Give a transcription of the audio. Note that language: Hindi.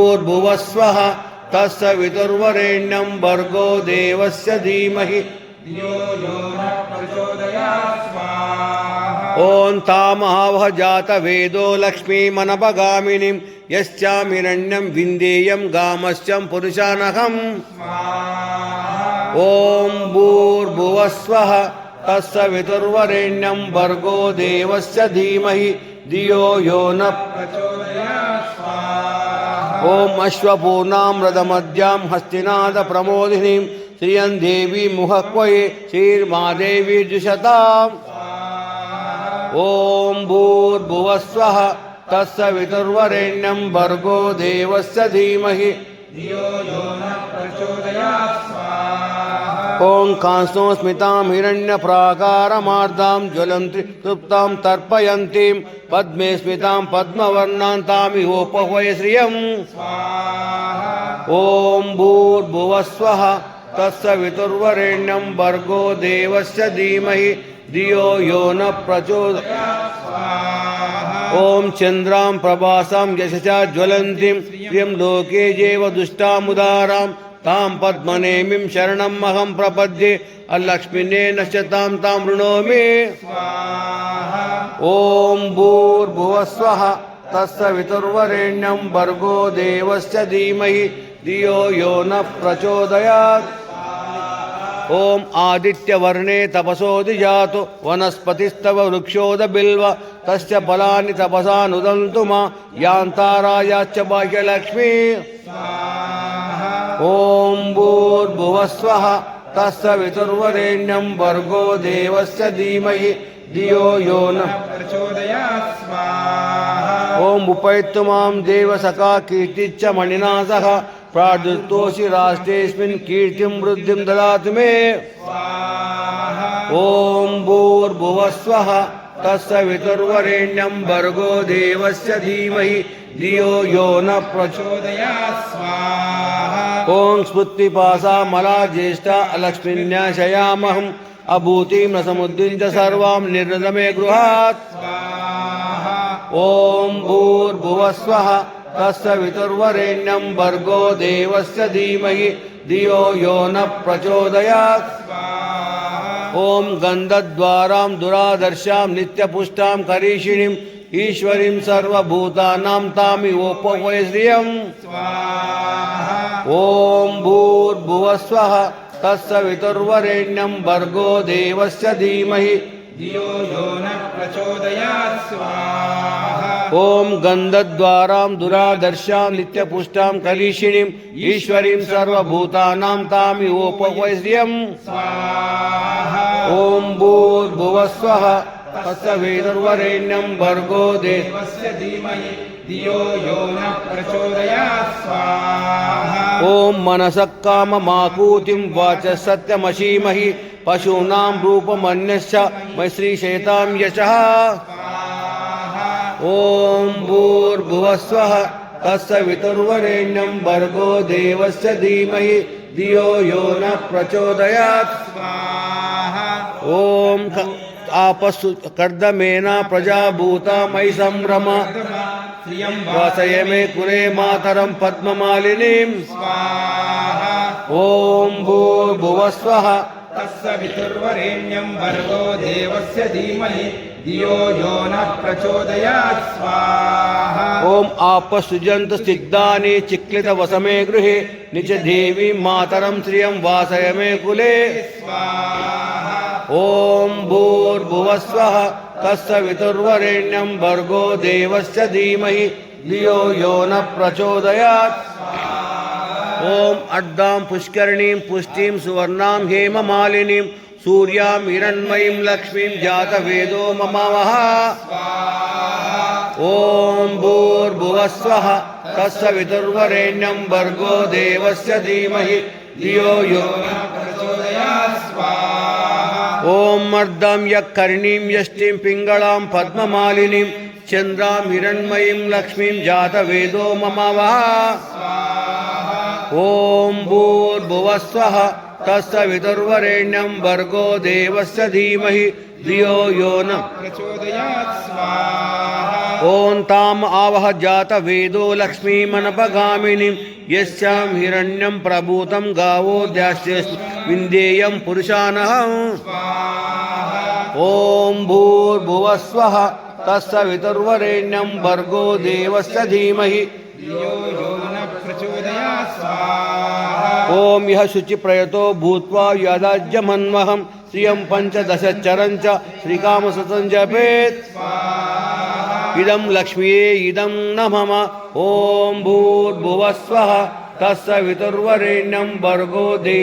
भूर्भुवस्वः तत्सवितुर्वरेण्यं भर्गो देवस्य धीमहि धियो यो नः प्रचोदयात् स्वाहा ॐ तामहावह जातवेदो लक्ष्मीमनपगामिनीं यस्यामिरण्यं विन्देयं गामस्यं पुरुषानहम् ॐ भूर्भुवस्वः तत्सवितुर्वरेण्यं भर्गो देवस्य धीमहि धियो यो नः प्रचोदयात् स्वाहा ॐ अश्वपूर्णामृतमद्यां हस्तिनादप्रमोदिनीं श्रियं देवी मुहक्वये श्रीर्मादेवी द्विषताम् ॐ भूर्भुवस्वः तत्सवितुर्वरेण्यं भर्गो देवस्य धीमहि धियो यो नः प्रचोदयात् स्वाहा ॐ कांसो स्मितां हिरण्यप्राकारमार्दां ज्वलन्ति सुप्तां तर्पयन्तीं पद्मे स्मितां पद्मवर्णां तामिहोपह्वये श्रियं ॐ भूर्भुवस्वः तत्सवितुर्वरेण्यं भर्गो देवस्य धीमहि धियो यो नः प्रचोदयात् ॐ चन्द्रां प्रभासां यशसा ज्वलन्तीं श्रियं लोके जेव दुष्टामुदारां तां पद्मनेमिं शरणमहं प्रपद्ये अलक्ष्मिने नश्यतां तां वृणोमि ॐ भूर्भुवस्वः तत्सवितुर्वरेण्यं भर्गो देवस्य धीमहि धियो यो नः प्रचोदयात् ॐ आदित्यवर्णे तपसोऽधिजातो वनस्पतिस्तव वृक्षोदबिल्व तस्य फलानि तपसा नुदन्तु मा यान्तारायाश्च बाह्यलक्ष्मी ॐ भूर्भुवस्वः तत्सवितुर्वरेण्यं भर्गो देवस्य धीमहि धियो यो नः प्रचोदयात् स्वाहा ॐ उपैतु मां देवसखा कीर्तिच्च मणिना सह प्रादुर्तोषि राष्ट्रेऽस्मिन् कीर्तिं वृद्धिं ददातु मे ॐ भूर्भुवस्वः तत्सवितुर्वरेण्यं भर्गो देवस्य धीमहि धियो यो नः प्रचोदयात् स्वाहा ॐ स्फुत्तिपासा मला ज्येष्ठा अलक्ष्मीन्याशयामहम् अभूतिं न समुद्रिं च सर्वां निर्दमे गृहात् ॐ भूर्भुवस्वः तत्सवितुर्वरेण्यं भर्गो देवस्य धीमहि धियो यो नः प्रचोदयात् ॐ गन्धद्वारां दुरादर्शां नित्यपुष्टां करीषिणीं ईश्वरीं सर्वभूतानां तामिहोपह्वये श्रियं ॐ भूर्भुवस्वः तत्सवितुर्वरेण्यं भर्गो देवस्य धीमहि धियो यो नः प्रचोदयात् स्वाहा ॐ गन्धद्वारां दुरादर्शां नित्यपुष्टां कलीषिणीं ईश्वरीं सर्वभूतानां तामिहोपह्वये श्रियं ॐ भूर्भुवस्वः तत्सवितुर्वरेण्यं भर्गो देवस्य धीमहि धियो यो नः प्रचोदयात् स्वाहा ॐ मनसः काममाकूतिं वाचः सत्यमशीमहि पशूनां रूपमन्यश्च मैश्रीशेतां यशः ॐ भूर्भुवस्वः तत्सवितुर्वरेण्यं भर्गो देवस्य धीमहि धियो यो नः प्रचोदयात् ॐ आपस्सु कर्दमेना प्रजाभूता मयि संभ्रम वासय मे कुले मातरं पद्ममालिनीं ॐ भूर्भुवस्वः तत्सवितुर्वरेण्यं भर्गो देवस्य धीमहि धियो यो नः प्रचोदयात् स्वाहा ॐ आपस्सुजन्तु सिद्धानि चिक्लितवसमे गृहे निज देवीं मातरं श्रियं वासय मे कुले ॐ भूर्भुवस्वः तत्सवितुर्वरेण्यं भर्गो देवस्य धीमहि धियो यो नः प्रचोदयात् ॐ अर्धां पुष्करणीं पुष्टिं सुवर्णां हेममालिनीं सूर्यां हिरण्मयीं लक्ष्मीं जातवेदो ममावह ॐ भूर्भुवस्वः तत्सवितुर्वरेण्यं भर्गो देवस्य धीमहि धियो यो नः प्रचोदयात् ॐ अर्धां यक्कर्णीं यष्टिं पिङ्गळां पद्ममालिनीं चन्द्रां हिरण्मयीं लक्ष्मीं जातवेदो ममावह ॐ भूर्भुवस्वः तत्सवितुर्वरेण्यं भर्गो देवस्य धीमहि धियो यो नः प्रचोदयात् स्वाहा ॐ ताम् आवह जात वेदो लक्ष्मीमनपगामिनीं यस्यां हिरण्यं प्रभूतं गावो द्यास्येऽस्मिन्देयं पुरुषानहम् ॐ भूर्भुवः स्वः तत्सवितुर्वरेण्यं भर्गो देवस्य धीमहि धियो यो नः प्रचोदयात् स्वाहा ॐ यः शुचिप्रयतो भूत्वा यदाज्यमन्वहं श्रियं पञ्चदशचरं च श्रीकामसतं जपेत् इदं लक्ष्म्ये इदं न मम ॐ भूर्भुवः स्वः तत्सवितुर्वरेण्यं भर्गो देवस्य